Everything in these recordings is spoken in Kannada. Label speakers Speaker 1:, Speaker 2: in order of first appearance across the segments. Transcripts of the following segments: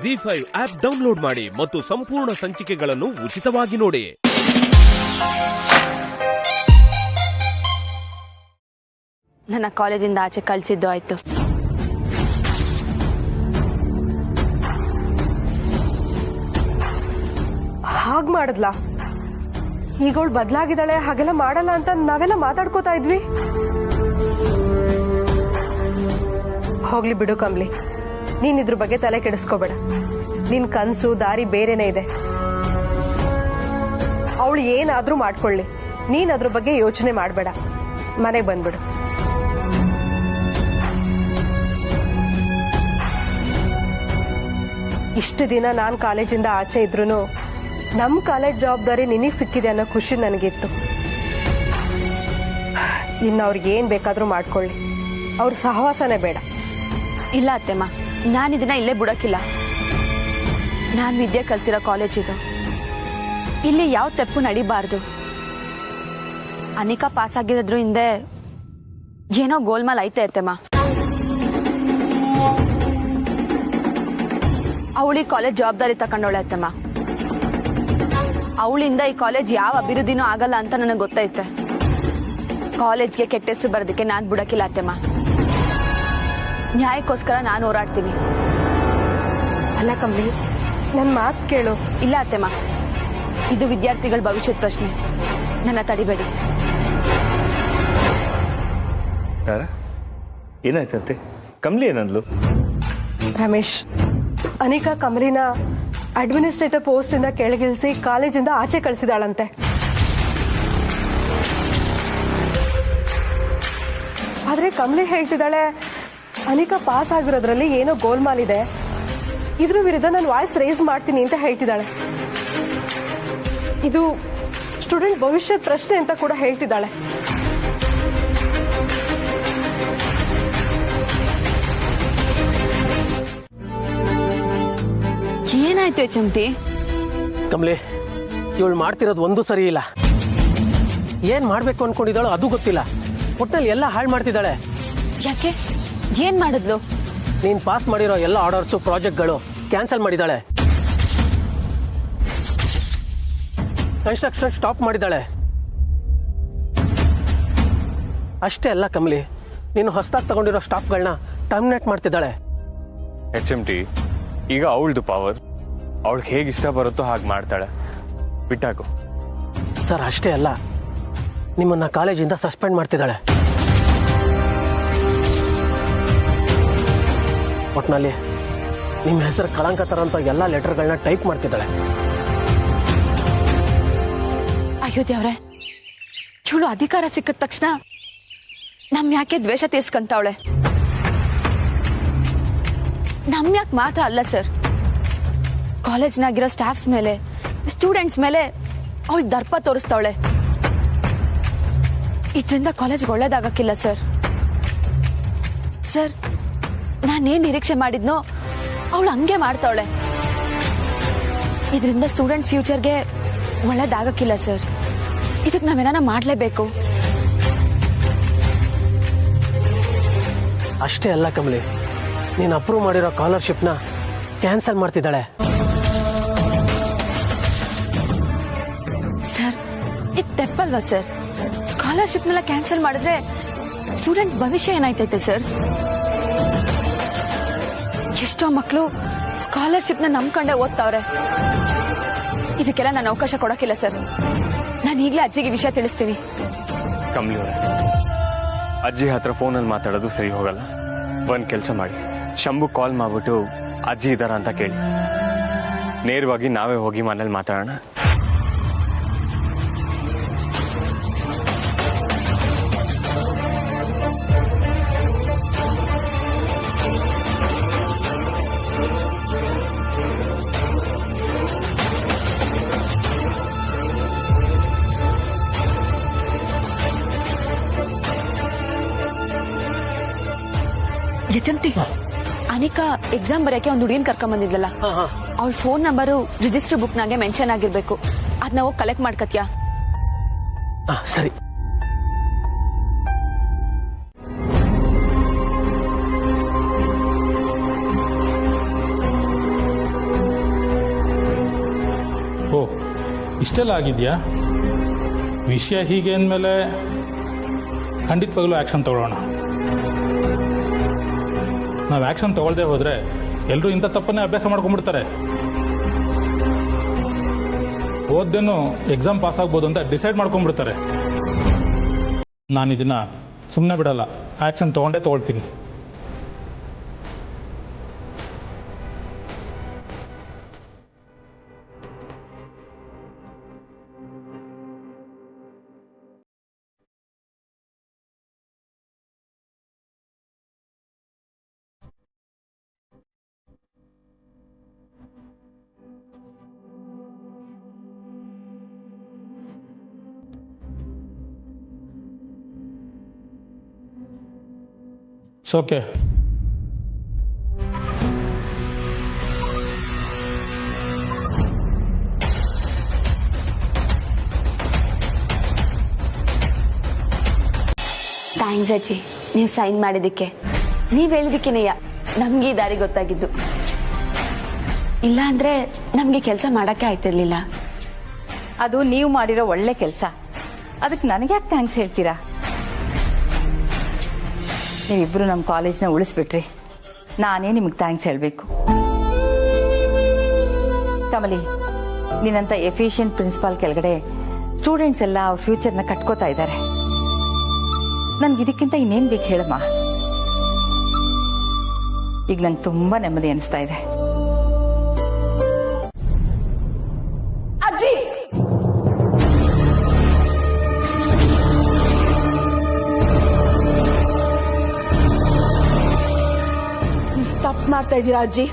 Speaker 1: ಜಿ5 ಆಪ್ ಡೌನ್ಲೋಡ್ ಮಾಡಿ ಮತ್ತು ಸಂಪೂರ್ಣ ಸಂಚಿಕೆಗಳನ್ನು ಉಚಿತವಾಗಿ ನೋಡಿ.
Speaker 2: ನನ್ನ ಕಾಲೇಜಿಂದ ಆಚೆ ಕಳಿಸಿದ್ದು ಆಯ್ತು.
Speaker 3: ಹಾಗ್ ಮಾಡಿದ್ಲಾ? ಈಗ ಅವಳು ಬದಲಾಗಿದ್ದಾಳೆ, ಹಾಗೆಲ್ಲ ಮಾಡಲ್ಲ ಅಂತ ನಾವೆಲ್ಲ ಮಾತಾಡ್ಕೋತಾ ಇದ್ವಿ. ಹೋಗ್ಲಿ ಬಿಡು ಕಮ್ಲಿ, ನೀನ್ ಇದ್ರ ಬಗ್ಗೆ ತಲೆ ಕೆಡಿಸ್ಕೋಬೇಡ. ನಿನ್ ಕನ್ಸು ದಾರಿ ಬೇರೆನೇ ಇದೆ. ಅವಳು ಏನಾದ್ರೂ ಮಾಡ್ಕೊಳ್ಳಿ, ನೀನ್ ಅದ್ರ ಬಗ್ಗೆ ಯೋಚನೆ ಮಾಡ್ಬೇಡ. ಮನೆಗೆ ಬಂದ್ಬಿಡು. ಇಷ್ಟು ದಿನ ನಾನ್ ಕಾಲೇಜಿಂದ ಆಚೆ ಇದ್ರೂ ನಮ್ ಕಾಲೇಜ್ ಜವಾಬ್ದಾರಿ ನಿನಗ್ ಸಿಕ್ಕಿದೆ ಅನ್ನೋ ಖುಷಿ ನನಗಿತ್ತು. ಇನ್ನು ಅವ್ರಿಗೆ ಏನ್ ಬೇಕಾದ್ರೂ ಮಾಡ್ಕೊಳ್ಳಿ, ಅವ್ರ ಸಹವಾಸನೇ ಬೇಡ.
Speaker 2: ಇಲ್ಲ ಅತ್ತೆಮ್ಮ, ನಾನಿದನ್ನ ಇಲ್ಲೇ ಬಿಡೋಕಿಲ್ಲ. ನಾನು ವಿದ್ಯೆ ಕಲ್ತಿರೋ ಕಾಲೇಜ್ ಇದು. ಇಲ್ಲಿ ಯಾವ ತಪ್ಪು ನಡಿಬಾರ್ದು. ಅನಿಕಾ ಪಾಸ್ ಆಗಿರೋದ್ರ ಹಿಂದೆ ಏನೋ ಗೋಲ್ಮಾಲ್ ಐತೆ ಅತ್ತೆಮ್ಮ. ಅವಳಿ ಕಾಲೇಜ್ ಜವಾಬ್ದಾರಿ ತಕೊಂಡವಳೆ ಅತ್ತೆಮ್ಮ. ಅವಳಿಂದ ಈ ಕಾಲೇಜ್ ಯಾವ ಅಭಿವೃದ್ಧಿನೂ ಆಗಲ್ಲ ಅಂತ ನನಗೆ ಗೊತ್ತೈತೆ. ಕಾಲೇಜ್ಗೆ ಕೆಟ್ಟ ಹೆಸರು ಬರೋದಕ್ಕೆ ನಾನ್ ಬಿಡಕ್ಕಿಲ್ಲ ಅತ್ತೆಮ್ಮ. ನ್ಯಾಯಕ್ಕೋಸ್ಕರ ನಾನು ಹೋರಾಡ್ತೀನಿ.
Speaker 3: ಅಲ್ಲ ಕಮ್ಲಿ, ನನ್ ಮಾತ್ ಕೇಳು.
Speaker 2: ಇಲ್ಲ ಅತ್ತೆಮ್ಮ, ಇದು ವಿದ್ಯಾರ್ಥಿಗಳ ಭವಿಷ್ಯದ ಪ್ರಶ್ನೆ. ನನ್ನ ತಡಿಬೇಡಿ.
Speaker 4: ಏನಾಯ್ತಂತೆ? ಕಮ್ಲಿ ಏನಂದ್ಲು?
Speaker 3: ರಮೇಶ್, ಅನಿಕಾ ಕಮಲಿನ ಅಡ್ಮಿನಿಸ್ಟ್ರೇಟರ್ ಪೋಸ್ಟ್ ಇಂದ ಕೆಳಗಿಳಿಸಿ ಕಾಲೇಜಿಂದ ಆಚೆ ಕಳಿಸಿದಾಳಂತೆ. ಆದ್ರೆ ಕಮಲಿ ಹೇಳ್ತಿದ್ದಾಳೆ, ಅನಿಕಾ ಪಾಸ್ ಆಗಿರೋದ್ರಲ್ಲಿ ಏನೋ ಗೋಲ್ಮಾಲ್ ಇದೆ, ಇದ್ರ ವಿರುದ್ಧ ನಾನು ವಾಯ್ಸ್ ರೇಸ್ ಮಾಡ್ತೀನಿ ಅಂತ ಹೇಳ್ತಿದ್ದಾಳೆ. ಇದು ಸ್ಟೂಡೆಂಟ್ ಭವಿಷ್ಯದ ಪ್ರಶ್ನೆ ಅಂತ ಕೂಡ ಹೇಳ್ತಿದ್ದಾಳೆ.
Speaker 2: ಏನಾಯ್ತು ಚಮಟಿ?
Speaker 5: ಕಮಲಿ, ಇವಳು ಮಾಡ್ತಿರೋದು ಒಂದು ಸರಿ ಇಲ್ಲ. ಏನ್ ಮಾಡ್ಬೇಕು ಅನ್ಕೊಂಡಿದ್ದಾಳೋ ಅದು ಗೊತ್ತಿಲ್ಲ. ಒಟ್ನಲ್ಲಿ ಎಲ್ಲ ಹಾಳು ಮಾಡ್ತಿದ್ದಾಳೆ.
Speaker 2: ಯಾಕೆ? ಏನ್ ಮಾಡಿದ್ಲು?
Speaker 5: ನೀನ್ ಪಾಸ್ ಮಾಡಿರೋ ಎಲ್ಲ ಆರ್ಡರ್ಸ್ ಪ್ರಾಜೆಕ್ಟ್ಗಳು ಕ್ಯಾನ್ಸಲ್ ಮಾಡಿದಾಳೆ. ಕನ್ಸ್ಟ್ರಕ್ಷನ್ ಸ್ಟಾಪ್ ಮಾಡಿದಾಳೆ. ಅಷ್ಟೇ ಅಲ್ಲ ಕಮಲಿ, ನೀನು ಹೊಸದಾಗಿ ತಗೊಂಡಿರೋ ಸ್ಟಾಫ್ಗಳನ್ನ ಟರ್ಮಿನೇಟ್ ಮಾಡ್ತಿದ್ದಾಳೆ.
Speaker 4: HMT ಈಗ ಅವಳದು ಪವರ್. ಅವಳಿಗೆ ಹೇಗೆ ಇಷ್ಟ ಬರುತ್ತೋ ಹಾಗೆ ಮಾಡ್ತಾಳೆ. ಬಿಟ್ಟಾಕು.
Speaker 5: ಸರ್, ಅಷ್ಟೇ ಅಲ್ಲ, ನಿಮ್ಮನ್ನ ಕಾಲೇಜಿಂದ ಸಸ್ಪೆಂಡ್ ಮಾಡ್ತಿದ್ದಾಳೆ. ಒಟ್ನಲ್ಲಿ ನಿಮ್ಮ ಹೆಸರು ಕಳಂಕ ತರಂತ ಎಲ್ಲ ಲೆಟರ್ಗಳನ್ನ ಟೈಪ್ ಮಾಡ್ತಿದ್ದಾಳೆ.
Speaker 2: ಅಯ್ಯೋ ದೇವ್ರೆ, ಇವಳು ಅಧಿಕಾರ ಸಿಕ್ಕಿದ ತಕ್ಷಣ ನಮ್ ಯಾಕೆ ದ್ವೇಷ ತೀರ್ಸ್ಕಂತವಳೆ? ನಮ್ ಯಾಕೆ ಮಾತ್ರ ಅಲ್ಲ ಸರ್, ಕಾಲೇಜ್ನಾಗಿರೋ ಸ್ಟಾಫ್ಸ್ ಮೇಲೆ, ಸ್ಟೂಡೆಂಟ್ಸ್ ಮೇಲೆ ಅವಳು ದರ್ಪ ತೋರಿಸ್ತವಳೆ. ಇದರಿಂದ ಕಾಲೇಜ್ಗೆ ಒಳ್ಳೇದಾಗಕ್ಕಿಲ್ಲ ಸರ್. ಸರ್, ನಾನೇನ್ ನಿರೀಕ್ಷೆ ಮಾಡಿದ್ನೋ ಅವಳು ಹಂಗೆ ಮಾಡ್ತಾವಳೆ. ಇದರಿಂದ ಸ್ಟೂಡೆಂಟ್ಸ್ ಫ್ಯೂಚರ್ಗೆ ಒಳ್ಳೇದಾಗಕ್ಕಿಲ್ಲ ಸರ್. ಇದಕ್ಕೆ ನಾವೇನ ಮಾಡ್ಲೇಬೇಕು.
Speaker 5: ಅಷ್ಟೇ ಅಲ್ಲ ಕಮಲಿ, ನೀನು ಅಪ್ರೂವ್ ಮಾಡಿರೋ ಸ್ಕಾಲರ್ಶಿಪ್ನ ಕ್ಯಾನ್ಸಲ್ ಮಾಡ್ತಿದ್ದಾಳೆ.
Speaker 2: ಸರ್, ಇದು ತಪ್ಪಲ್ವಾ ಸರ್? ಸ್ಕಾಲರ್ಶಿಪ್ನೆಲ್ಲ ಕ್ಯಾನ್ಸಲ್ ಮಾಡಿದ್ರೆ ಸ್ಟೂಡೆಂಟ್ಸ್ ಭವಿಷ್ಯ ಏನಾಯ್ತೈತೆ ಸರ್? ಎಷ್ಟೋ ಮಕ್ಕಳು ಸ್ಕಾಲರ್ಶಿಪ್ನ ನಂಬ್ಕೊಂಡೆ ಓದ್ತಾವ್ರೆ. ಇದಕ್ಕೆಲ್ಲ ನಾನು ಅವಕಾಶ ಕೊಡಕ್ಕಿಲ್ಲ ಸರ್. ನಾನು ಈಗಲೇ ಅಜ್ಜಿಗೆ ವಿಷಯ ತಿಳಿಸ್ತೀನಿ.
Speaker 4: ಕಮ್ಲಿ ಅವರೇ, ಅಜ್ಜಿ ಹತ್ರ ಫೋನಲ್ಲಿ ಮಾತಾಡೋದು ಸರಿ ಹೋಗಲ್ಲ. ಒಂದ್ ಕೆಲಸ ಮಾಡಿ, ಶಂಭು ಕಾಲ್ ಮಾಡ್ಬಿಟ್ಟು ಅಜ್ಜಿ ಇದ್ದಾರ ಅಂತ ಕೇಳಿ. ನೇರವಾಗಿ ನಾವೇ ಹೋಗಿ ಮನೇಲಿ ಮಾತಾಡೋಣ.
Speaker 2: ಅನಿಕಾ ಎಕ್ಸಾಮ್ ಬರೆಯಕ್ಕೆ ಒಂದು ಹುಡುಗಿನ ಕರ್ಕೊಂಡ್ ಬಂದಿದ್ಲಲ್ಲ, ಅವಳ ಫೋನ್ ನಂಬರು ರಿಜಿಸ್ಟರ್ ಬುಕ್ ನಾಗೆ ಮೆನ್ಷನ್ ಆಗಿರ್ಬೇಕು. ಅದನ್ನ ಹೋಗಿ ಕಲೆಕ್ಟ್ ಮಾಡ್ಕತ್ಯಾ?
Speaker 5: ಸರಿ.
Speaker 6: ಇಷ್ಟೆಲ್ಲ ಆಗಿದೆಯಾ? ವಿಷಯ ಹೀಗೆ ಅಂದಮೇಲೆ ಖಂಡಿತವಾಗ್ಲೂ ಆ್ಯಕ್ಷನ್ ತಗೊಳ್ಳೋಣ. ನಾವು ಆ್ಯಕ್ಷನ್ ತಗೊಳ್ಳದೆ ಹೋದರೆ ಎಲ್ಲರೂ ಇಂಥ ತಪ್ಪನ್ನೇ ಅಭ್ಯಾಸ ಮಾಡ್ಕೊಂಡ್ಬಿಡ್ತಾರೆ. ಓದ್ದೇನು ಎಕ್ಸಾಮ್ ಪಾಸ್ ಆಗ್ಬೋದು ಅಂತ ಡಿಸೈಡ್ ಮಾಡ್ಕೊಂಡ್ಬಿಡ್ತಾರೆ. ನಾನು ಇದನ್ನು ಸುಮ್ಮನೆ ಬಿಡಲ್ಲ, ಆ್ಯಕ್ಷನ್ ತಗೊಳ್ತೀನಿ. ಓಕೆ,
Speaker 2: ಥ್ಯಾಂಕ್ಸ್ ಅಜ್ಜಿ, ನೀವು ಸೈನ್ ಮಾಡಿದ್ದಕ್ಕೆ. ನೀವ್ ಹೇಳಿದಕ್ಕೆನೆಯ ನಮ್ಗೆ ಈ ದಾರಿ ಗೊತ್ತಾಗಿದ್ದು. ಇಲ್ಲ ಅಂದ್ರೆ ನಮ್ಗೆ ಕೆಲಸ ಮಾಡಕ್ಕೆ ಆಯ್ತಿರ್ಲಿಲ್ಲ.
Speaker 7: ಅದು ನೀವು ಮಾಡಿರೋ ಒಳ್ಳೆ ಕೆಲಸ. ಅದಕ್ಕೆ ನನಗೆ ಯಾಕೆ ಥ್ಯಾಂಕ್ಸ್ ಹೇಳ್ತೀರಾ? ನೀವಿಬ್ರು ನಮ್ಮ ಕಾಲೇಜ್ನ ಉಳಿಸ್ಬಿಟ್ರಿ, ನಾನೇ ನಿಮಗೆ ಥ್ಯಾಂಕ್ಸ್ ಹೇಳಬೇಕು. ಕಮಲಿ, ನಿನ್ನಂತ ಎಫಿಷಿಯಂಟ್ ಪ್ರಿನ್ಸಿಪಾಲ್ ಕೆಳಗಡೆ ಸ್ಟೂಡೆಂಟ್ಸ್ ಎಲ್ಲ ಅವ್ರ ಫ್ಯೂಚರ್ನ ಕಟ್ಕೋತಾ ಇದ್ದಾರೆ. ನನ್ಗೆ ಇದಕ್ಕಿಂತ ಇನ್ನೇನ್ ಬೇಕು ಹೇಳಮ್ಮ? ಈಗ ನಂಗೆ ತುಂಬಾ ನೆಮ್ಮದಿ ಅನಿಸ್ತಾ ಇದೆ.
Speaker 3: ಅಜ್ಜಿ, ತಪ್ಪು ಮಾಡ್ತಾ ಇದ್ದೀರಾ ಅಜ್ಜಿ.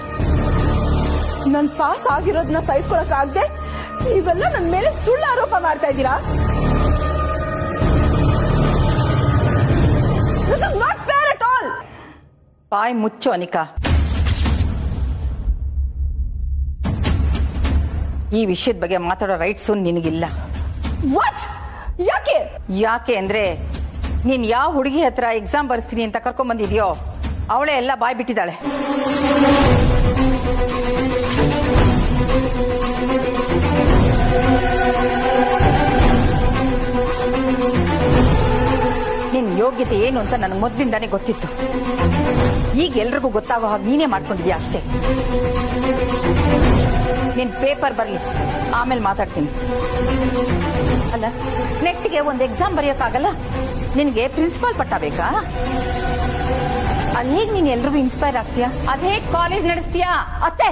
Speaker 3: ನನ್ ಪಾಸ್ ಆಗಿರೋದನ್ನ ಸಹಿಸ್ಕೊಳಕ್ ಆಗದೆ ನೀವೆಲ್ಲ ನನ್ನ ಮೇಲೆ ಸುಳ್ಳು ಆರೋಪ ಮಾಡ್ತಾ ಇದ್ದೀರಾ. This is not fair at all.
Speaker 7: ಬಾಯ್ ಮುಚ್ಚು ಅನಿಕಾ. ಈ ವಿಷಯದ ಬಗ್ಗೆ ಮಾತಾಡೋ ರೈಟ್ಸು ನಿನಗಿಲ್ಲ.
Speaker 3: ವಾಟ್? ಯಾಕೆ?
Speaker 7: ಯಾಕೆ ಅಂದ್ರೆ ನೀನ್ ಯಾವ ಹುಡುಗಿ ಹತ್ರ ಎಕ್ಸಾಮ್ ಬರ್ಸ್ತೀನಿ ಅಂತ ಕರ್ಕೊಂಡ್ ಬಂದಿದ್ಯೋ ಅವಳೇ ಎಲ್ಲ ಬಾಯ್ ಬಿಟ್ಟಿದ್ದಾಳೆ. ನಿನ್ ಯೋಗ್ಯತೆ ಏನು ಅಂತ ನನಗೆ ಮೊದ್ಲಿಂದಾನೇ ಗೊತ್ತಿತ್ತು. ಈಗ ಎಲ್ರಿಗೂ ಗೊತ್ತಾಗೋ ಹಾಗೆ ನೀನೇ ಮಾಡ್ಕೊಂಡಿದ್ಯಾ ಅಷ್ಟೇ. ನಿನ್ ಪೇಪರ್ ಬರ್ಲಿ, ಆಮೇಲೆ ಮಾತಾಡ್ತೀನಿ. ಅಲ್ಲ, ನೆಟ್ಗೆ ಒಂದು ಎಕ್ಸಾಮ್ ಬರೆಯೋಕ್ಕಾಗಲ್ಲ, ನಿನ್ಗೆ ಪ್ರಿನ್ಸಿಪಾಲ್ ಪಟ್ಟ ಬೇಕಾ? ಅದೇಗ ನೀನ್ ಎಲ್ರಿಗೂ ಇನ್ಸ್ಪೈರ್ ಆಗ್ತೀಯಾ? ಅದೇ ಕಾಲೇಜ್ ನಡೆಸ್ತೀಯಾ? ಅತ್ತೆ,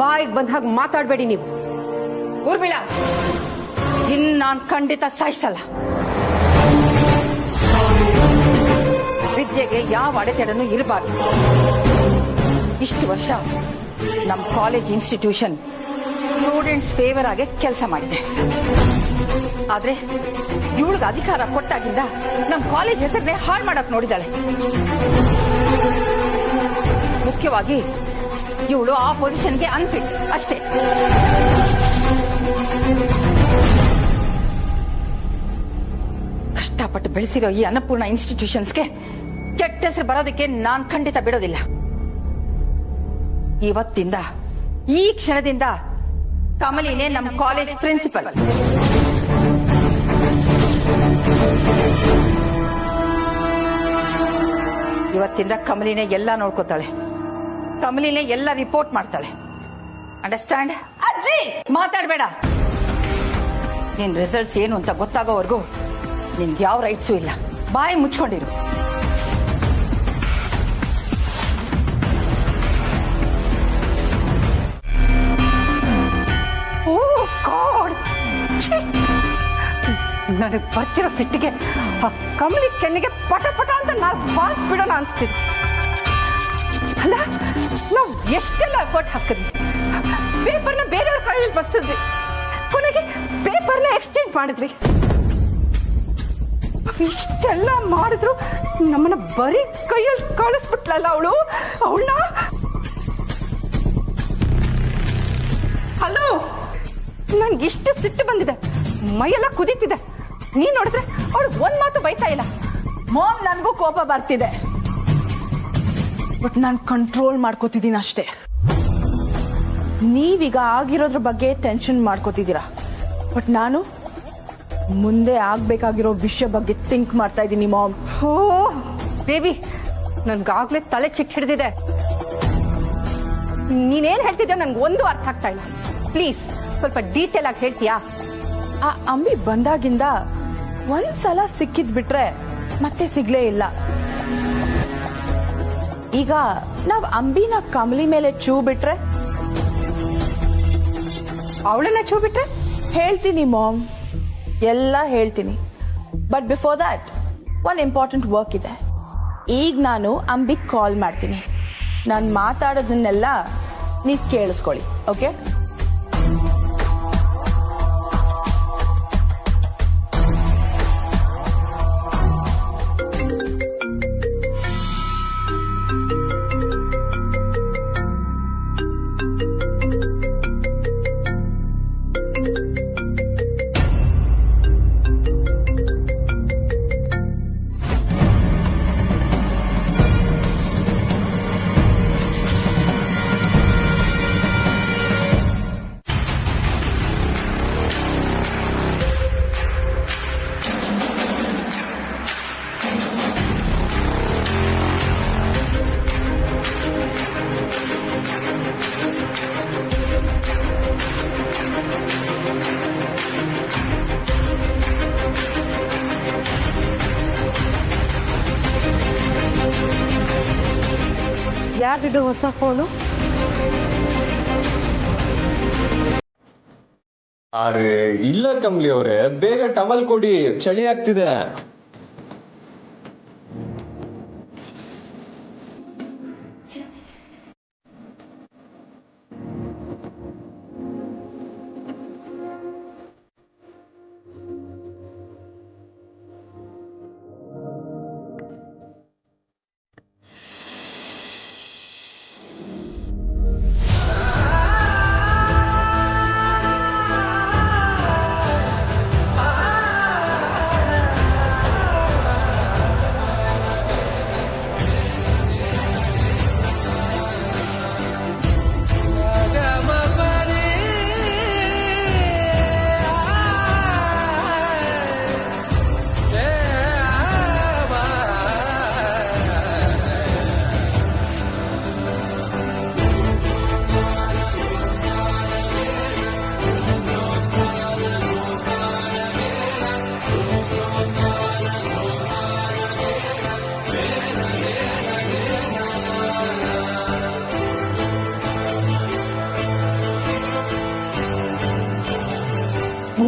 Speaker 3: ಬಾಯಿಗೆ ಬಂದ ಹಾಗೆ ಮಾತಾಡಬೇಡಿ ನೀವು.
Speaker 7: ಊರ್ಮಿಳ, ಇನ್ನು ನಾನ್ ಖಂಡಿತ ಸಾಯಿಸಲ್ಲ. ವಿದ್ಯೆಗೆ ಯಾವ ಅಡೆತಡೆನೂ ಇರಬಾರ್ದು. ಇಷ್ಟು ವರ್ಷ ನಮ್ಮ ಕಾಲೇಜ್ ಇನ್ಸ್ಟಿಟ್ಯೂಷನ್ ಸ್ಟೂಡೆಂಟ್ಸ್ ಫೇವರ್ ಆಗಿ ಕೆಲಸ ಮಾಡಿದೆ. ಆದ್ರೆ ಇವಳಿಗೆ ಅಧಿಕಾರ ಕೊಟ್ಟಾಗಿಂದ ನಮ್ಮ ಕಾಲೇಜ್ ಹೆಸರನ್ನೇ ಹಾಳು ಮಾಡಕ್ ನೋಡಿದಾಳೆ. ಮುಖ್ಯವಾಗಿ ಇವಳು ಆ ಪೊಸಿಷನ್ಗೆ ಅನ್ಫಿಟ್ ಅಷ್ಟೇ. ಕಷ್ಟಪಟ್ಟು ಬೆಳೆಸಿರೋ ಈ ಅನ್ನಪೂರ್ಣ ಇನ್ಸ್ಟಿಟ್ಯೂಷನ್ಸ್ಗೆ ಕೆಟ್ಟ ಹೆಸರು ಬರೋದಕ್ಕೆ ನಾನ್ ಖಂಡಿತ ಬಿಡೋದಿಲ್ಲ. ಇವತ್ತಿಂದ, ಈ ಕ್ಷಣದಿಂದ ಕಮಲಿನೇ ನಮ್ಮ ಕಾಲೇಜ್ ಪ್ರಿನ್ಸಿಪಲ್. ಇವತ್ತಿಂದ ಕಮಲಿನೇ ಎಲ್ಲ ನೋಡ್ಕೋತಾಳೆ, ಕಮಲಿನೇ ಎಲ್ಲ ರಿಪೋರ್ಟ್ ಮಾಡ್ತಾಳೆ. ಅಂಡರ್ಸ್ಟ್ಯಾಂಡ್? ಅಜ್ಜಿ, ಮಾತಾಡಬೇಡ. ನಿನ್ ರಿಸಲ್ಟ್ಸ್ ಏನು ಅಂತ ಗೊತ್ತಾಗೋವರೆಗೂ ನಿನ್ಗೆ ಯಾವ ರೈಟ್ಸು ಇಲ್ಲ. ಬಾಯಿ ಮುಚ್ಕೊಂಡಿರು.
Speaker 3: ನನಗೆ ಬರ್ತಿರೋ ಸಿಟ್ಟಿಗೆ ಆ ಕಮಲಿ ಕೆನ್ನಿಗೆ ಪಟ ಪಟ ಅಂತ ನಾವು ಪಾಸ್ ಬಿಡೋಣ ಅನ್ಸ್ತಿದೆ. ಅಲ್ಲ, ನಾವು ಎಷ್ಟೆಲ್ಲ ಎಫರ್ಟ್ ಹಾಕಿದ್ವಿ, ಪೇಪರ್ನ ಬೇರೆಯವ್ರ ಕೈಯಲ್ಲಿ ಬರ್ಸಿದ್ವಿ, ಕೊನೆಗೆ ಪೇಪರ್ನ ಎಕ್ಸ್ಚೇಂಜ್ ಮಾಡಿದ್ವಿ. ಇಷ್ಟೆಲ್ಲ ಮಾಡಿದ್ರು ನಮ್ಮನ್ನ ಬರೀ ಕೈಯಲ್ಲಿ ಕಳಿಸ್ಬಿಟ್ಲಲ್ಲ ಅವಳನ್ನ. ಹಲೋ, ನನ್ಗೆ ಇಷ್ಟು ಸಿಟ್ಟು ಬಂದಿದೆ, ಮೈಯೆಲ್ಲ ಕುದೀತಿದೆ. ನೀನ್ ನೋಡಿದ್ರೆ ಅವಳು ಒಂದ್ ಮಾತು ಬೈತಾ ಇಲ್ಲ. ಮಾಮ್, ನನಗೂ ಕೋಪ ಬರ್ತಿದೆ, ಬಟ್ ನಾನು ಕಂಟ್ರೋಲ್ ಮಾಡ್ಕೋತಿದ್ದೀನಿ ಅಷ್ಟೇ.
Speaker 8: ನೀವೀಗ ಆಗಿರೋದ್ರ ಬಗ್ಗೆ ಟೆನ್ಷನ್ ಮಾಡ್ಕೋತಿದ್ದೀರಾ, ಬಟ್ ನಾನು ಮುಂದೆ ಆಗ್ಬೇಕಾಗಿರೋ ವಿಷಯ ಬಗ್ಗೆ ಥಿಂಕ್ ಮಾಡ್ತಾ ಇದ್ದೀನಿ ಮಾಮ್.
Speaker 3: ಓ ಬೇಬಿ, ನನ್ಗಾಗ್ಲೇ ತಲೆ ಚಿಟ್ ಹಿಡಿದಿದೆ. ನೀನೇನ್ ಹೇಳ್ತಿದ್ಯೋ ನನ್ಗೆ ಒಂದು ಅರ್ಥ ಆಗ್ತಾ ಇಲ್ಲ. ಪ್ಲೀಸ್ ಸ್ವಲ್ಪ ಡೀಟೇಲ್ ಆಗಿ ಹೇಳ್ತೀಯಾ?
Speaker 8: ಆ ಅಂಬಿ ಬಂದಾಗಿಂದ ಒಂದ್ಸಲ ಸಿಕ್ಕಿದ್ ಬಿಟ್ರೆ ಮತ್ತೆ ಸಿಗ್ಲೇ ಇಲ್ಲ. ಈಗ ನಾವ್ ಅಂಬಿನ ಕಮಲಿ ಮೇಲೆ ಚೂ ಬಿಟ್ರೆ,
Speaker 3: ಅವಳನ್ನ ಚೂ ಬಿಟ್ರೆ
Speaker 8: ಹೇಳ್ತೀನಿ ಮಾಮ್, ಎಲ್ಲ ಹೇಳ್ತೀನಿ. But before that one important work ಇದೆ. ಈಗ ನಾನು ಅಂಬಿಗ್ ಕಾಲ್ ಮಾಡ್ತೀನಿ. ನಾನು ಮಾತಾಡೋದನ್ನೆಲ್ಲ ನೀವ್ ಕೇಳಿಸ್ಕೊಳ್ಳಿ, ಓಕೆ?
Speaker 3: ಯಾವ್ದಿದು ಹೊಸ ಫೋನು?
Speaker 4: ಅರೆ ಇಲ್ಲ ಕಮಲಿ ಅವರೇ, ಬೇಗ ಟವಲ್ ಕೊಡಿ, ಚಳಿ ಆಗ್ತಿದೆ.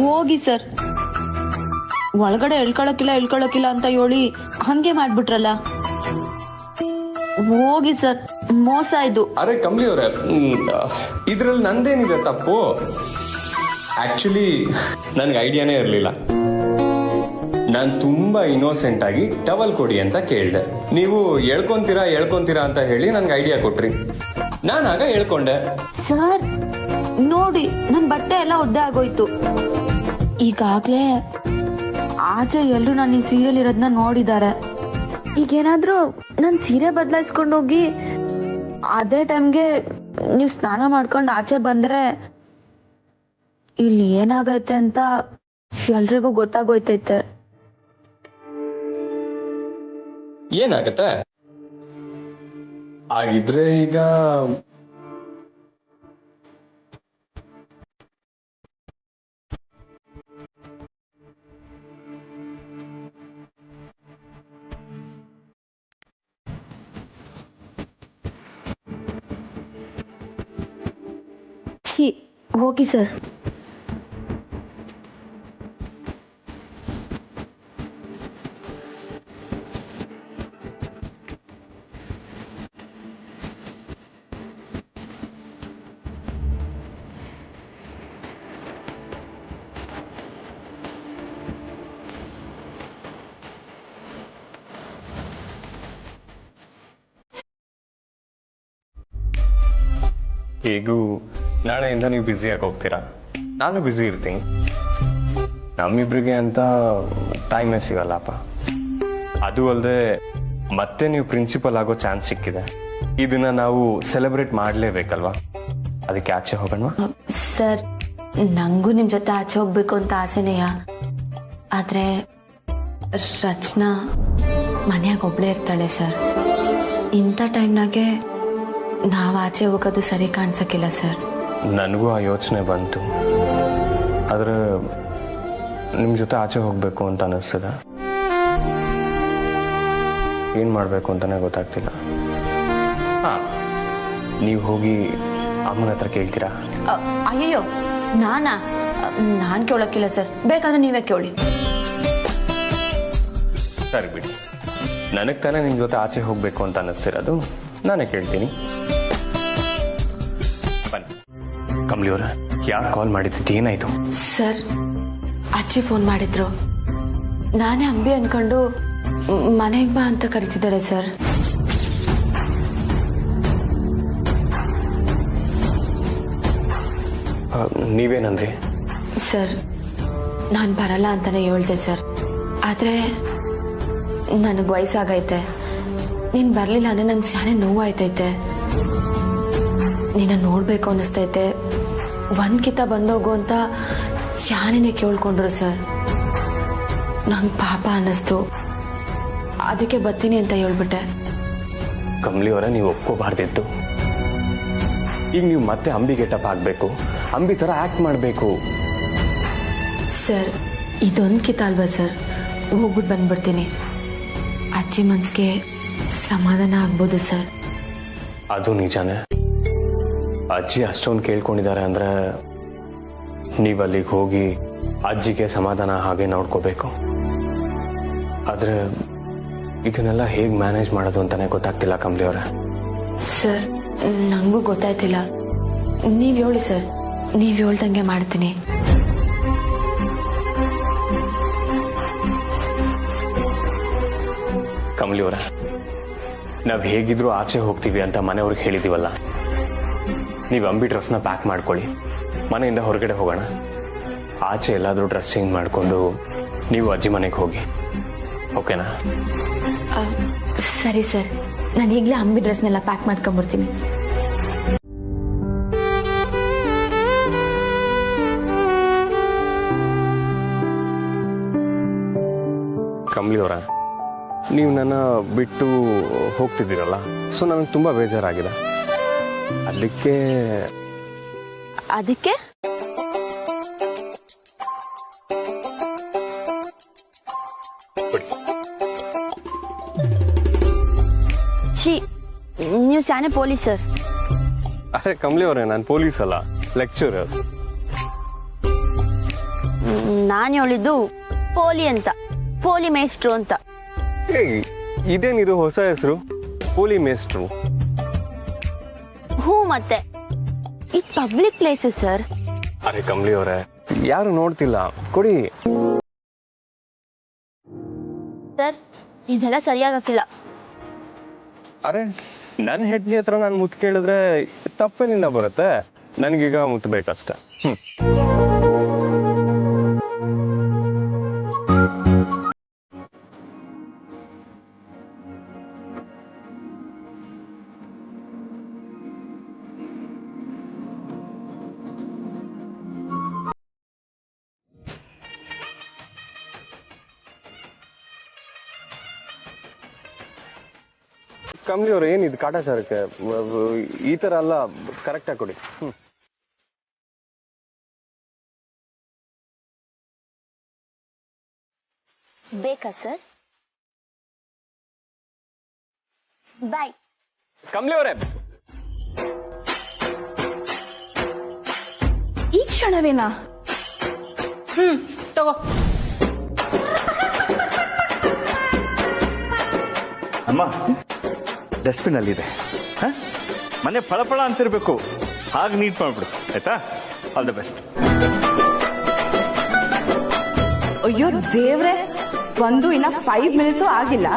Speaker 2: ಹೋಗಿ ಸರ್, ಒಳಗಡೆ ಇಳ್ಕೊಳಕಿಲ್ಲ ಅಂತ ಹೇಳಿ ಹಂಗೆ ಮಾಡ್ಬಿಟ್ರಲ್ಲ. ಹೋಗಿ ಸರ್, ಮೋಸ ಇದು.
Speaker 4: ಅರೆ ಕಮಲಿ ಅವರೇ, ಇದ್ರಲ್ಲಿ ನಂದೇನಿದೆ ತಪ್ಪು? ಆಕ್ಚುಲಿ ನನ್ಗೆ ಐಡಿಯಾನೇ ಇರಲಿಲ್ಲ. ನಾನು ತುಂಬಾ ಇನ್ನೋಸೆಂಟ್ ಆಗಿ ಟವಲ್ ಕೊಡಿ ಅಂತ ಕೇಳಿದೆ. ನೀವು ಹೇಳ್ಕೊಂತೀರಾ ಅಂತ ಹೇಳಿ ನನ್ಗೆ ಐಡಿಯಾ ಕೊಟ್ರಿ. ನಾನಾಗ ಹೇಳ್ಕೊಂಡೆ.
Speaker 2: ಸರ್ ನೋಡಿ, ನನ್ ಬಟ್ಟೆ ಎಲ್ಲ ಒದ್ದೆ ಆಗೋಯ್ತು. ಈಗಾಗ್ಲೇ ಆಚೆ ಎಲ್ರು ನಾನು ಈ ಸೀರಿಯಲ್ ಇರೋದನ್ನ ನೋಡಿದ್ದಾರೆ. ಈಗೇನಾದ್ರೂ ನನ್ ಸೀರೆ ಬದಲಾಯಿಸ್ಕೊಂಡೋಗಿ ಅದೇ ಟೈಮ್ಗೆ ನೀವು ಸ್ನಾನ ಮಾಡ್ಕೊಂಡು ಆಚೆ ಬಂದ್ರೆ ಇಲ್ಲಿ ಏನಾಗೈತೆ ಅಂತ ಎಲ್ರಿಗೂ ಗೊತ್ತಾಗೋಯ್ತೈತೆ.
Speaker 4: ಏನಾಗತ್ತೆ? ಆಗಿದ್ರೆ ಈಗ
Speaker 2: ಹೋಗಿ ಸರ್.
Speaker 4: ಹೇಗೂ ನಾಳೆಯಿಂದ ನೀವು ಬ್ಯುಸಿಯಾಗಿ ಹೋಗ್ತೀರಾ, ನಾನು ಬ್ಯುಸಿ ಇರ್ತೀನಿ. ನಮ್ಮಿಬ್ರಿಗೆ ಅಂತ ಟೈಮೇ ಸಿಗಲ್ಲಪ್ಪ. ಅದು ಅಲ್ಲದೆ ಮತ್ತೆ ನೀವು ಪ್ರಿನ್ಸಿಪಲ್ ಆಗೋ ಚಾನ್ಸ್ ಸಿಕ್ಕಿದೆ. ಇದನ್ನ ನಾವು ಸೆಲೆಬ್ರೇಟ್ ಮಾಡಲೇಬೇಕಲ್ವಾ? ಅದಕ್ಕೆ ಆಚೆ ಹೋಗೋಣ.
Speaker 2: ಸರ್, ನಂಗೂ ನಿಮ್ ಜೊತೆ ಆಚೆ ಹೋಗ್ಬೇಕು ಅಂತ ಆಸೆನೆಯ. ಆದ್ರೆ ರಚನಾ ಮನ್ಯಾಗ ಒಬ್ಳೇ ಇರ್ತಾಳೆ ಸರ್. ಇಂಥ ಟೈಮ್ನಾಗೆ ನಾವ್ ಆಚೆ ಹೋಗೋದು ಸರಿ ಕಾಣ್ಸಕ್ಕಿಲ್ಲ ಸರ್.
Speaker 4: ನನಗೂ ಆ ಯೋಚನೆ ಬಂತು. ಆದ್ರೆ ನಿಮ್ಮ ಜೊತೆ ಆಚೆ ಹೋಗ್ಬೇಕು ಅಂತ ಅನಿಸ್ತದ. ಏನ್ ಮಾಡ್ಬೇಕು ಅಂತಾನೆ ಗೊತ್ತಾಗ್ತಿಲ್ಲ. ಹಾ, ನೀವು ಹೋಗಿ ಅಮ್ಮನ ಹತ್ರ ಕೇಳ್ತೀರಾ?
Speaker 2: ಅಯ್ಯಯ್ಯೋ, ನಾನ್ ಕೇಳಕ್ಕಿಲ್ಲ ಸರ್. ಬೇಕಾದ್ರೆ ನೀವೇ ಕೇಳಿ.
Speaker 4: ಸರಿ ಬಿಡಿ, ನನಗ್ ತಾನೇ ನಿಮ್ ಜೊತೆ ಆಚೆ ಹೋಗ್ಬೇಕು ಅಂತ ಅನಿಸ್ತಿರೋದು. ನಾನೇ ಕೇಳ್ತೀನಿ. ಬನ್ನಿ. ಕಮಲಿಯವರ, ಯಾರು ಕಾಲ್ ಮಾಡಿದ್ದು? ಏನಾಯ್ತು?
Speaker 2: ಸರ್, ಅಜ್ಜಿ ಫೋನ್ ಮಾಡಿದ್ರು. ನಾನೇ ಅಂಬಿ ಅನ್ಕೊಂಡು ಮನೆಗ್ ಬಾ ಅಂತ ಕರಿತಿದ್ದಾರೆ ಸರ್.
Speaker 4: ನೀವೇನಂದ್ರಿ?
Speaker 2: ಸರ್, ನಾನ್ ಬರಲ್ಲ ಅಂತಾನೆ ಹೇಳ್ದೆ ಸರ್. ಆದ್ರೆ ನನಗ್ ವಯಸ್ಸಾಗೈತೆ. ನೀನ್ ಬರ್ಲಿಲ್ಲ ಅಂದ್ರೆ ನಂಗೆ ಸ್ಯಾನೆ ನೋವಾಯ್ತೈತೆ. ನಿನ್ನ ನೋಡ್ಬೇಕು ಅನ್ನಿಸ್ತೈತೆ. ಒಂದ್ಕಿತ ಬಂದೋಗು ಅಂತ ಸ್ಯಾನೇನೆ ಕೇಳ್ಕೊಂಡ್ರು ಸರ್. ನಂಗ್ ಪಾಪ ಅನ್ನಿಸ್ತು. ಅದಕ್ಕೆ ಬರ್ತೀನಿ ಅಂತ ಹೇಳ್ಬಿಟ್ಟೆ.
Speaker 4: ಕಮಲಿಯವರ, ನೀವು ಒಪ್ಕೋಬಾರ್ದಿತ್ತು. ಈಗ ನೀವು ಮತ್ತೆ ಅಂಬಿ ಗೆಟಪ್ ಆಗ್ಬೇಕು, ಅಂಬಿ ತರ ಆಕ್ಟ್ ಮಾಡ್ಬೇಕು.
Speaker 2: ಸರ್, ಇದೊಂದ್ಕಿತ ಅಲ್ವಾ ಸರ್? ಹೋಗ್ಬಿಟ್ಟು ಬಂದ್ಬಿಡ್ತೀನಿ. ಅಜ್ಜಿ ಮನ್ಸಿಗೆ ಸಮಾಧಾನ ಆಗ್ಬೋದು ಸರ್.
Speaker 4: ಅದು ನಿಜಾನೇ. ಅಜ್ಜಿ ಅಷ್ಟೊಂದು ಕೇಳ್ಕೊಂಡಿದ್ದಾರೆ ಅಂದ್ರೆ ನೀವು ಅಲ್ಲಿಗೆ ಹೋಗಿ ಅಜ್ಜಿಗೆ ಸಮಾಧಾನ ಹಾಗೆ ನೋಡ್ಕೋಬೇಕು. ಆದ್ರೆ ಇದನ್ನೆಲ್ಲ ಹೇಗ್ ಮ್ಯಾನೇಜ್ ಮಾಡೋದು ಅಂತಾನೆ ಗೊತ್ತಾಗ್ತಿಲ್ಲ ಕಮಲಿಯವರ.
Speaker 2: ಸರ್, ನಂಗೂ ಗೊತ್ತಾಯ್ತಿಲ್ಲ. ನೀವ್ ಹೇಳಿ ಸರ್, ನೀವ್ ಹೇಳ್ದಂಗೆ ಮಾಡ್ತೀನಿ.
Speaker 4: ಕಮಲಿಯವರ, ನಾವ್ ಹೇಗಿದ್ರು ಆಚೆ ಹೋಗ್ತೀವಿ ಅಂತ ಮನೆಯವ್ರಿಗೆ ಹೇಳಿದೀವಲ್ಲ. ನೀವು ಅಂಬಿ ಡ್ರೆಸ್ನ ಪ್ಯಾಕ್ ಮಾಡ್ಕೊಳ್ಳಿ, ಮನೆಯಿಂದ ಹೊರಗಡೆ ಹೋಗೋಣ. ಆಚೆ ಎಲ್ಲಾದ್ರೂ ಡ್ರೆಸ್ ಚೇಂಜ್ ಮಾಡ್ಕೊಂಡು ನೀವು ಅಜ್ಜಿ ಮನೆಗೆ ಹೋಗಿ, ಓಕೆನಾ?
Speaker 2: ಸರಿ ಸರ್, ನಾನು ಈಗಲೇ ಅಂಬಿ ಡ್ರೆಸ್ನೆಲ್ಲ ಪ್ಯಾಕ್ ಮಾಡ್ಕೊಂಡ್ಬಿಡ್ತೀನಿ.
Speaker 4: ಕಮಲಿಯವರ, ನೀವು ನನ್ನ ಬಿಟ್ಟು ಹೋಗ್ತಿದ್ದೀರಲ್ಲ, ಸೊ ನನಗೆ ತುಂಬಾ ಬೇಜಾರಾಗಿದೆ. ಅದಕ್ಕೆ
Speaker 9: ನೀವು ಸ್ಯಾನೆ ಪೊಲೀಸ್ ಸರ್.
Speaker 4: ಅರೆ ಕಮಲಿಯವರೇ, ನಾನು ಪೊಲೀಸ್ ಅಲ್ಲ, ಲೆಕ್ಚರರ್.
Speaker 9: ನಾನು ಹೇಳಿದ್ದು ಪೋಲಿ ಅಂತ, ಪೋಲಿ ಮೇಸ್ಟ್ರು ಅಂತ.
Speaker 4: ಇದೇನಿದು ಹೊಸ ಹೆಸರು, ಪೋಲಿ ಮೇಸ್ಟ್ರು?
Speaker 9: ಹ್ಞೂ, ಮತ್ತೆ ಇದು ಪಬ್ಲಿಕ್ ಪ್ಲೇಸ್ ಸರ್.
Speaker 4: ಅರೆ ಕಮಲಿಯವರೇ, ಯಾರು ನೋಡ್ತಿಲ್ಲ, ಕೊಡಿ.
Speaker 9: ಸರ್, ಇದೆಲ್ಲ ಸರಿಯಾಗಕ್ಕಿಲ್ಲ.
Speaker 4: ಅರೆ, ನನ್ನ ಹೆಂಡತಿ ಹತ್ರ ನಾನು ಮುತ್ತು ಕೇಳಿದ್ರೆ ತಪ್ಪೇನಿಲ್ಲ ಬರುತ್ತೆ. ನನಗೀಗ ಮುತ್ತಬೇಕಷ್ಟೆ. ಕಮಲಿಯವ್ರು, ಏನಿದು ಕಾಟಾಚಾರಕ್ಕೆ? ಈ ತರ ಎಲ್ಲ ಕರೆಕ್ಟಾಗಿ ಕೊಡಿ.
Speaker 9: ಬೇಕಾ ಸರ್? ಬಾಯ್.
Speaker 4: ಕಮಲಿಯವರೇ,
Speaker 8: ಈ ಕ್ಷಣವೇನಾ?
Speaker 3: ತಗೋ.
Speaker 10: ಅಮ್ಮ, ಡಸ್ಟ್ಬಿನ್ ಅಲ್ಲಿದೆ. ಮನೆ ಫಳಫಳ ಅಂತಿರ್ಬೇಕು, ಹಾಗೆ ನೀಟ್ ಮಾಡ್ಬಿಡು, ಆಯ್ತಾ? All the best.
Speaker 8: ಅಯ್ಯೋ ದೇವ್ರೆ, ಬಂದು ಇನ್ನ 5 ಮಿನಿಟ್ಸು ಆಗಿಲ್ಲ,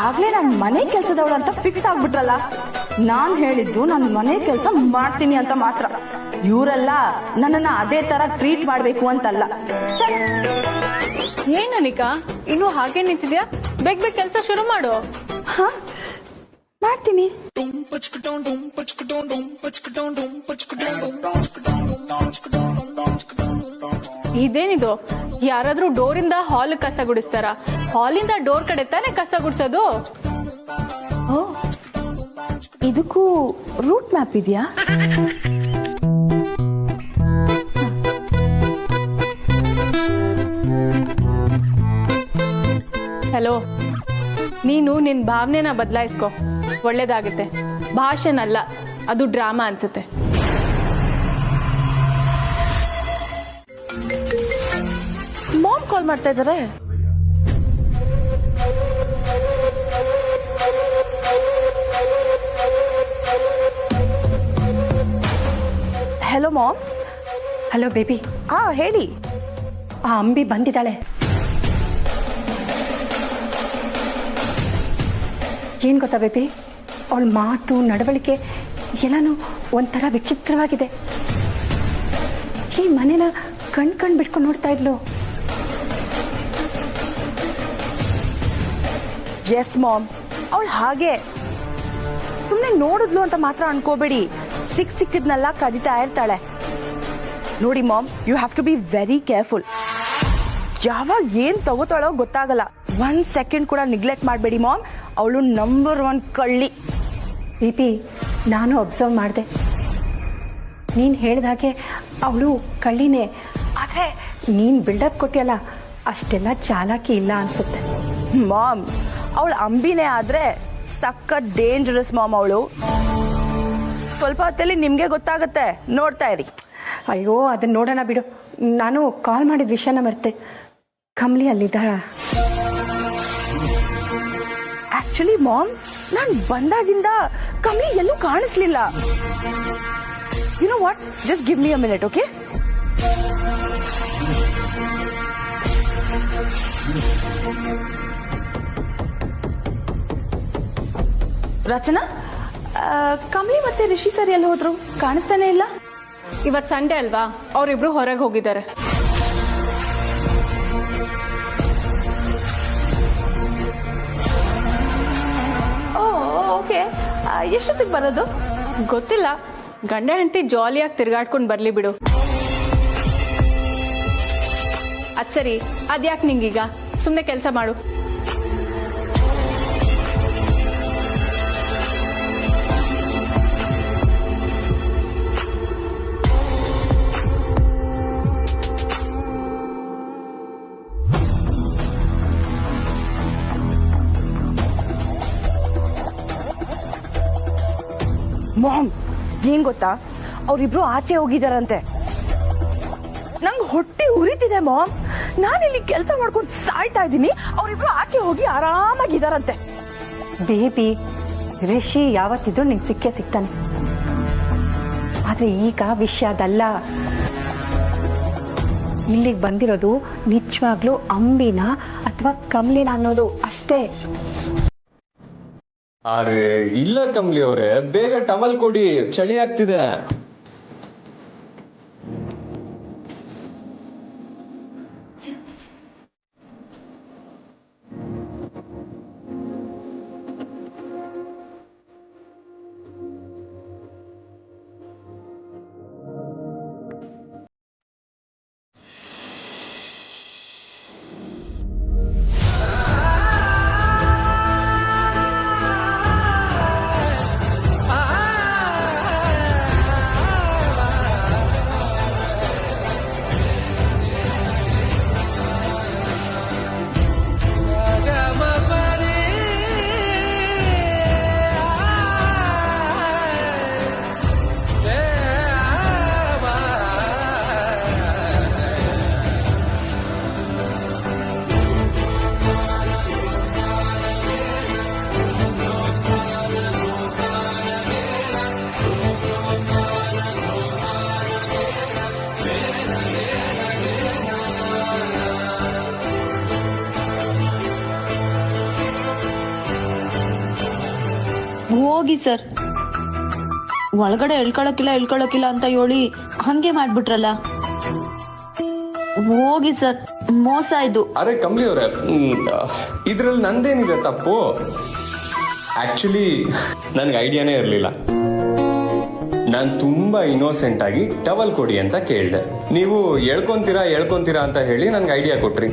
Speaker 8: ಆಗ್ಲೇ ನಾನು ಮನೆ ಕೆಲ್ಸದವಳು ಅಂತ ಫಿಕ್ಸ್ ಆಗ್ಬಿಟ್ರಲ್ಲ. ನಾನ್ ಹೇಳಿದ್ದು ನಾನು ಮನೆ ಕೆಲಸ ಮಾಡ್ತೀನಿ ಅಂತ ಮಾತ್ರ. ಇವರೆಲ್ಲ ನನ್ನನ್ನ ಅದೇ ತರ ಟ್ರೀಟ್ ಮಾಡ್ಬೇಕು ಅಂತಲ್ಲ.
Speaker 3: ಏನ್ ಅನಿಕಾ, ಇನ್ನು ಹಾಗೆ ನಿಂತಿದ್ಯಾ? ಬೇಗ ಬೇಗ ಕೆಲಸ ಶುರು ಮಾಡು.
Speaker 8: ಮಾಡ್ತೀನಿ.
Speaker 11: ಇದೇನಿದು, ಯಾರಾದ್ರೂ ಡೋರಿಂದ ಹಾಲ್ ಕಸ ಗುಡಿಸ್ತಾರ? ಹಾಲಿಂದ ಡೋರ್ ಕಡೆ ತಾನೇ ಕಸ ಗುಡ್ಸೋದು.
Speaker 8: ಓ, ಇದಕ್ಕೂ ರೂಟ್ ಮ್ಯಾಪ್ ಇದೆಯಾ?
Speaker 11: ಹಲೋ, ನೀನು ನಿನ್ ಭಾವನೆನ ಬದಲಾಯಿಸ್ಕೊ, ಒಳ್ಳೇದಾಗುತ್ತೆ. ಭಾಷಣ ಅಲ್ಲ, ಅದು ಡ್ರಾಮಾ ಅನ್ಸುತ್ತೆ.
Speaker 8: ಮಾಮ್ ಕಾಲ್ ಮಾಡ್ತಾ ಇದ್ದಾರೆ. Hello mom.
Speaker 7: Hello baby.
Speaker 8: ಹೇಳಿ.
Speaker 7: ಆ ಅಂಬಿ ಬಂದಿದ್ದಾಳೆ. ಏನ್ ಗೊತ್ತಾ ಬೇಬಿ, ಅವಳ ಮಾತು ನಡವಳಿಕೆ ಎಲ್ಲಾನು ಒಂಥರ ವಿಚಿತ್ರವಾಗಿದೆ. ಈ ಮನೇನ ಕಣ್ ಬಿಟ್ಕೊಂಡು ನೋಡ್ತಾ ಇದ್ಲು.
Speaker 8: ಎಸ್ ಮಾಮ್, ಅವಳು ಹಾಗೆ ಸುಮ್ಮನೆ ನೋಡಿದ್ಲು ಅಂತ ಮಾತ್ರ ಅನ್ಕೋಬೇಡಿ. ಸಿಕ್ಕಿದ್ನೆಲ್ಲ ಕದಿತಾ ಇರ್ತಾಳೆ. ನೋಡಿ mom, you have to be very careful. ಯಾವಾಗ ಏನ್ ತಗೋತಾಳೋ ಗೊತ್ತಾಗಲ್ಲ. 1 ಸೆಕೆಂಡ್ ಕೂಡ ನೆಗ್ಲೆಕ್ಟ್ ಮಾಡಬೇಡಿ ಮಾಮ್. ಅವಳು ನಂಬರ್ 1 ಕಳ್ಳಿ.
Speaker 7: ಬೇಬಿ, ನಾನು ಅಬ್ಸರ್ವ್ ಮಾಡಿದೆ. ನೀನ್ ಹೇಳ್ದಾಗೆ ಅವಳು ಕಳ್ಳಿನೇ. ಆದ್ರೆ ನೀನ್ ಬಿಲ್ಡಪ್ ಕೊಟ್ಟಿಯಲ್ಲ, ಅಷ್ಟೆಲ್ಲ ಚಾಲಾಕಿ ಇಲ್ಲ ಅನ್ಸುತ್ತೆ.
Speaker 8: ಮಾಮ್, ಅವಳು ಅಂಬಿನೇ ಆದ್ರೆ ಸಖತ್ ಡೇಂಜರಸ್ ಮಾಮ್. ಅವಳು ಸ್ವಲ್ಪ ಹೊತ್ತಲ್ಲಿ ನಿಮ್ಗೆ ಗೊತ್ತಾಗತ್ತೆ, ನೋಡ್ತಾ ಇರಿ.
Speaker 7: ಅಯ್ಯೋ, ಅದನ್ನ ನೋಡೋಣ ಬಿಡು. ನಾನು ಕಾಲ್ ಮಾಡಿದ ವಿಷಯನ ಮರ್ತೆ. ಕಮ್ಲಿ ಅಲ್ಲಿದ್ದಾಳ?
Speaker 8: ಆಕ್ಚುಲಿ ಮಾಮ್, ನಾನ್ ಬಂದಾಗಿಂದ ಕಮ್ಲಿ ಎಲ್ಲೂ ಕಾಣಿಸ್ಲಿಲ್ಲ. You know what, just give me a minute, okay? Rachana, Kamli ಮತ್ತೆ ರಿಷಿ ಸರ್ ಎಲ್ಲಿ ಹೋದ್ರು? ಕಾಣಿಸ್ತಾನೆ ಇಲ್ಲ.
Speaker 11: ಇವತ್ ಸಂಡೇ ಅಲ್ವಾ, ಅವರಿಬ್ರು ಹೊರಗೆ ಹೋಗಿದ್ದಾರೆ.
Speaker 8: ಓಕೆ, ಎಷ್ಟೊತ್ತಿಗೆ ಬರೋದು?
Speaker 11: ಗೊತ್ತಿಲ್ಲ. ಗಂಡ ಹೆಂಡತಿ ಜಾಲಿಯಾಗಿ ತಿರ್ಗಾಡ್ಕೊಂಡ್ ಬರ್ಲಿ ಬಿಡು. ಅದ್ ಸರಿ, ಅದ್ಯಾಕ್ ನಿಂಗೀಗ? ಸುಮ್ನೆ ಕೆಲಸ ಮಾಡು.
Speaker 8: ಮಾಮ್, ಏನ್ ಗೊತ್ತಾ, ಅವ್ರಿಬ್ರು ಆಚೆ ಹೋಗಿದಾರಂತೆ. ನಂಗ್ ಹೊಟ್ಟೆ ಉರಿತಿದೆ ಮಾಮ್. ನಾನಿಲ್ಲಿ ಕೆಲಸ ಮಾಡ್ಕೊಂಡು ಸಾಯ್ತಾ ಇದ್ದೀನಿ, ಅವ್ರಿಬ್ರು ಆಚೆ ಹೋಗಿ ಆರಾಮಾಗಿದಾರಂತೆ.
Speaker 7: ಬೇಬಿ, ರಿಷಿ ಯಾವತ್ತಿದ್ರು ನಿಂಗೆ ಸಿಕ್ಕೇ ಸಿಗ್ತಾನೆ. ಆದ್ರೆ ಈಗ ವಿಷಯ ಅದಲ್ಲ. ಇಲ್ಲಿಗೆ ಬಂದಿರೋದು ನಿಜವಾಗ್ಲೂ ಅಂಬಿನ ಅಥವಾ ಕಮ್ಲಿನ ಅನ್ನೋದು ಅಷ್ಟೇ.
Speaker 4: ಅರೆ ಇಲ್ಲ ಕಮ್ಲಿ ಅವರೇ, ಬೇಗ ಟವಲ್ ಕೊಡಿ, ಚಳಿ ಆಗ್ತಿದೆ.
Speaker 2: ಹೋಗಿ ಸರ್, ಒಳಗಡೆ ಇಳ್ಕೊಳಕಿಲ್ಲ ಅಂತ ಹೇಳಿ ಹಂಗೆ ಮಾಡ್ಬಿಟ್ರಲ್ಲ. ಹೋಗಿ ಸರ್, ಮೋಸ ಇದು.
Speaker 4: ಅರೆ ಕಮ್ಲಿ ಅವರೇ, ಇದ್ರಲ್ಲಿ ನಂದೇನಿದೆ ತಪ್ಪು? ಆಕ್ಚುಲಿ ನನ್ಗೆ ಐಡಿಯಾನೇ ಇರಲಿಲ್ಲ. ನಾನು ತುಂಬಾ ಇನ್ನೋಸೆಂಟ್ ಆಗಿ ಟವಲ್ ಕೊಡಿ ಅಂತ ಕೇಳಿದೆ. ನೀವು ಹೇಳ್ಕೊಂತೀರಾ ಅಂತ ಹೇಳಿ ನನ್ಗೆ ಐಡಿಯಾ ಕೊಟ್ರಿ.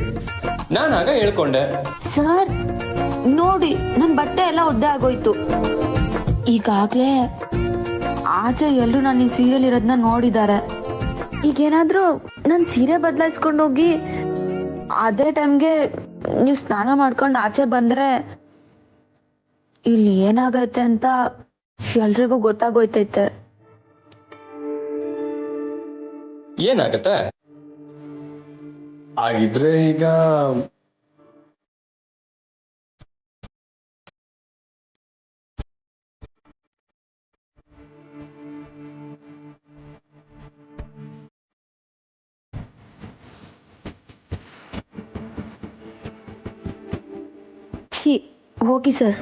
Speaker 4: ನಾನು ಆಗ ಹೇಳ್ಕೊಂಡೆ.
Speaker 2: ಸರ್ ನೋಡಿ, ನನ್ ಬಟ್ಟೆ ಎಲ್ಲ ಒದ್ದೆ ಆಗೋಯ್ತು. ಈಗಾಗ್ಲೇ ಆಚೆ ಎಲ್ಲರೂ ನಾನು ಈ ಸೀರಿಯಲ್ ಇರೋದನ್ನ ನೋಡಿದ್ದಾರೆ. ಈಗೇನಾದ್ರೂ ನನ್ ಸೀರೆ ಬದಲಾಯಿಸ್ಕೊಂಡೋಗಿ ಅದೇ ಟೈಮ್ಗೆ ನೀವು ಸ್ನಾನ ಮಾಡ್ಕೊಂಡು ಆಚೆ ಬಂದ್ರೆ ಇಲ್ಲಿ ಏನಾಗೈತೆ ಅಂತ ಎಲ್ರಿಗೂ ಗೊತ್ತಾಗೋಯ್ತೈತೆ.
Speaker 4: ಏನಾಗತ್ತೆ? ಆಗಿದ್ರೆ ಈಗ
Speaker 2: ಹೋಗಿ ಸರ್.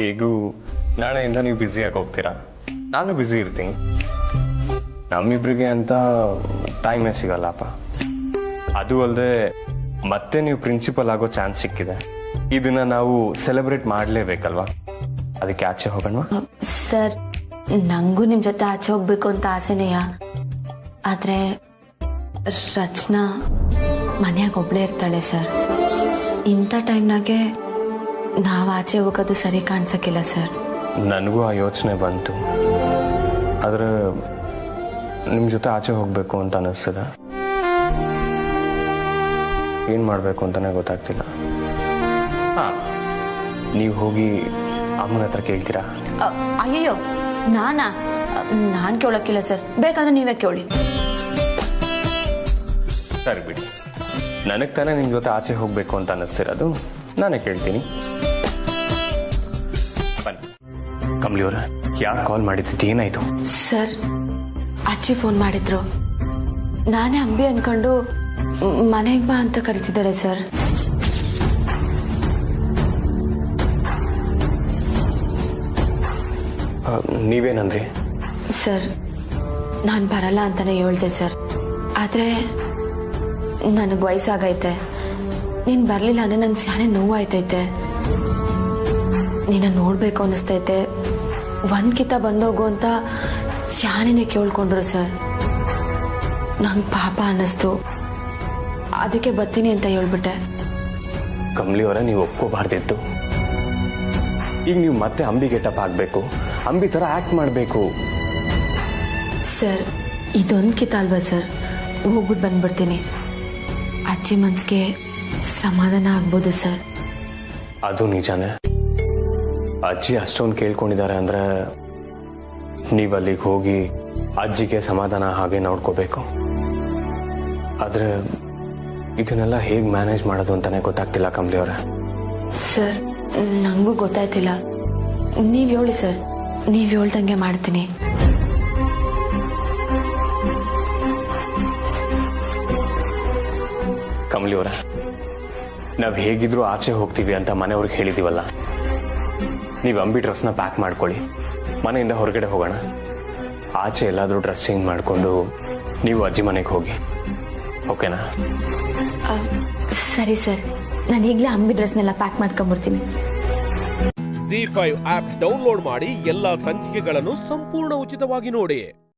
Speaker 4: ಹೇಗೂ ನಾಳೆಯಿಂದ ನೀವು ಬ್ಯುಸಿಯಾಗಿ ಹೋಗ್ತೀರಾ, ನಾನು ಬ್ಯುಸಿ ಇರ್ತೀನಿ. ನಮ್ಮಿಬ್ರಿಗೆ ಅಂತ ಟೈಮೇ ಸಿಗಲ್ಲಪ್ಪ. ಅದು ಅಲ್ಲದೆ ಮತ್ತೆ ನೀವು ಪ್ರಿನ್ಸಿಪಲ್ ಆಗೋ ಚಾನ್ಸ್ ಸಿಕ್ಕಿದೆ. ಇದನ್ನ ನಾವು ಸೆಲೆಬ್ರೇಟ್ ಮಾಡಲೇಬೇಕಲ್ವಾ? ಅದಕ್ಕೆ ಆಚೆ ಹೋಗೋಣ.
Speaker 2: ಸರ್, ನಂಗೂ ನಿಮ್ ಜೊತೆ ಆಚೆ ಹೋಗ್ಬೇಕು ಅಂತ ಆಸೆನೆಯ. ಆದ್ರೆ ರಚನಾ ಮನ್ಯಾಗ ಒಬ್ಳೇ ಇರ್ತಾಳೆ ಸರ್. ಇಂಥ ಟೈಮ್ನಾಗೆ ನಾವ್ ಆಚೆ ಹೋಗೋದು ಸರಿ ಕಾಣಿಸಕ್ಕಿಲ್ಲ ಸರ್.
Speaker 4: ನನಗೂ ಆ ಯೋಚನೆ ಬಂತು. ಆದ್ರೆ ನಿಮ್ ಜೊತೆ ಆಚೆ ಹೋಗ್ಬೇಕು ಅಂತ ಅನಿಸ್ತದ. ಏನ್ ಮಾಡ್ಬೇಕು ಅಂತಾನೆ ಗೊತ್ತಾಗ್ತಿಲ್ಲ. ನೀವು ಹೋಗಿ ಅಮ್ಮನ ಹತ್ರ ಕೇಳ್ತೀರಾ?
Speaker 2: ಅಯ್ಯೋ, ನಾನ್ ಕೇಳಕ್ಕಿಲ್ಲ ಸರ್. ಬೇಕಾದ್ರೆ ನೀವೇ ಕೇಳಿ.
Speaker 4: ಸರಿ ಬಿಡಿ, ನನಗ್ ತಾನೇ ನಿಮ್ ಜೊತೆ ಆಚೆ ಹೋಗ್ಬೇಕು ಅಂತ ಅನಿಸ್ತಿರೋದು. ನಾನೇ ಕೇಳ್ತೀನಿ. ಬನ್ನಿ. ಕಮಲಿ ಅವರ, ಯಾರು ಕಾಲ್ ಮಾಡಿದ್ದು? ಏನಾಯ್ತು?
Speaker 2: ಸರ್, ಅಜ್ಜಿ ಫೋನ್ ಮಾಡಿದ್ರು. ನಾನೇ ಅಂಬಿ ಅನ್ಕೊಂಡು ಮನೆಗೆ ಬಾ ಅಂತ ಕರಿತಿದ್ದಾರೆ ಸರ್.
Speaker 4: ನೀವೇನಂದ್ರಿ?
Speaker 2: ಸರ್, ನಾನ್ ಬರಲ್ಲ ಅಂತಾನೆ ಹೇಳ್ದೆ ಸರ್. ಆದ್ರೆ ನನಗ್ ವಯಸ್ಸಾಗೈತೆ. ನೀನ್ ಬರ್ಲಿಲ್ಲ ಅಂದ್ರೆ ನಂಗೆ ಸ್ಯಾನೆ ನೋವಾಯ್ತೈತೆ. ನಿನ್ನ ನೋಡ್ಬೇಕು ಅನ್ನಿಸ್ತೈತೆ. ಒಂದ್ಕಿತ ಬಂದೋಗು ಅಂತ ಸ್ಯಾನೇನೆ ಕೇಳ್ಕೊಂಡ್ರು ಸರ್. ನಂಗೆ ಪಾಪ ಅನ್ನಿಸ್ತು. ಅದಕ್ಕೆ ಬರ್ತೀನಿ ಅಂತ ಹೇಳ್ಬಿಟ್ಟೆ.
Speaker 4: ಕಮಲಿ ಅವರ, ನೀವು ಒಪ್ಕೋಬಾರ್ದಿತ್ತು. ಈಗ ನೀವು ಮತ್ತೆ ಅಂಬಿ ಗೆಟಪ್ ಆಗ್ಬೇಕು, ಅಂಬಿ ತರ ಆಕ್ಟ್ ಮಾಡ್ಬೇಕು.
Speaker 2: ಸರ್, ಇದೊಂದ್ಕಿತ ಅಲ್ವಾ ಸರ್? ಹೋಗ್ಬಿಟ್ಟು ಬಂದ್ಬಿಡ್ತೀನಿ. ಅಜ್ಜಿ ಮನ್ಸಿಗೆ ಸಮಾಧಾನ ಆಗ್ಬೋದು ಸರ್.
Speaker 4: ಅದು ನಿಜಾನೇ. ಅಜ್ಜಿ ಅಷ್ಟೊಂದು ಕೇಳ್ಕೊಂಡಿದ್ದಾರೆ ಅಂದ್ರೆ ನೀವು ಅಲ್ಲಿಗೆ ಹೋಗಿ ಅಜ್ಜಿಗೆ ಸಮಾಧಾನ ಹಾಗೆ ನೋಡ್ಕೋಬೇಕು. ಆದ್ರೆ ಇದನ್ನೆಲ್ಲ ಹೇಗ್ ಮ್ಯಾನೇಜ್ ಮಾಡೋದು ಅಂತಾನೆ ಗೊತ್ತಾಗ್ತಿಲ್ಲ ಕಮಲಿ ಅವರ.
Speaker 2: ಸರ್, ನಂಗೂ ಗೊತ್ತಾಯ್ತಿಲ್ಲ. ನೀವ್ ಹೇಳಿ ಸರ್, ನೀವ್ ಹೇಳ್ದಂಗೆ ಮಾಡ್ತೀನಿ.
Speaker 4: ಕಮಲಿ ಅವರ, ನಾವ್ ಹೇಗಿದ್ರು ಆಚೆ ಹೋಗ್ತೀವಿ ಅಂತ ಮನೆಯವ್ರಿಗೆ ಹೇಳಿದೀವಲ್ಲ. ನೀವು ಅಂಬಿ ಡ್ರೆಸ್ನ ಪ್ಯಾಕ್ ಮಾಡ್ಕೊಳ್ಳಿ, ಮನೆಯಿಂದ ಹೊರಗಡೆ ಹೋಗೋಣ. ಆಚೆ ಎಲ್ಲಾದ್ರೂ ಡ್ರೆಸ್ ಚೇಂಜ್ ಮಾಡ್ಕೊಂಡು ನೀವು ಅಜ್ಜಿ ಮನೆಗೆ ಹೋಗಿ, ಓಕೆನಾ?
Speaker 2: ಸರಿ ಸರ್, ನಾನು ಈಗಲೇ ಅಂಬಿ ಡ್ರೆಸ್ನೆಲ್ಲ ಪ್ಯಾಕ್ ಮಾಡ್ಕೊಂಡ್ಬಿಡ್ತೀನಿ.
Speaker 1: ZEE5 ಆಪ್ ಡೌನ್ಲೋಡ್ ಮಾಡಿ ಎಲ್ಲಾ ಸಂಚಿಕೆಗಳನ್ನು ಸಂಪೂರ್ಣ ಉಚಿತವಾಗಿ ನೋಡಿ.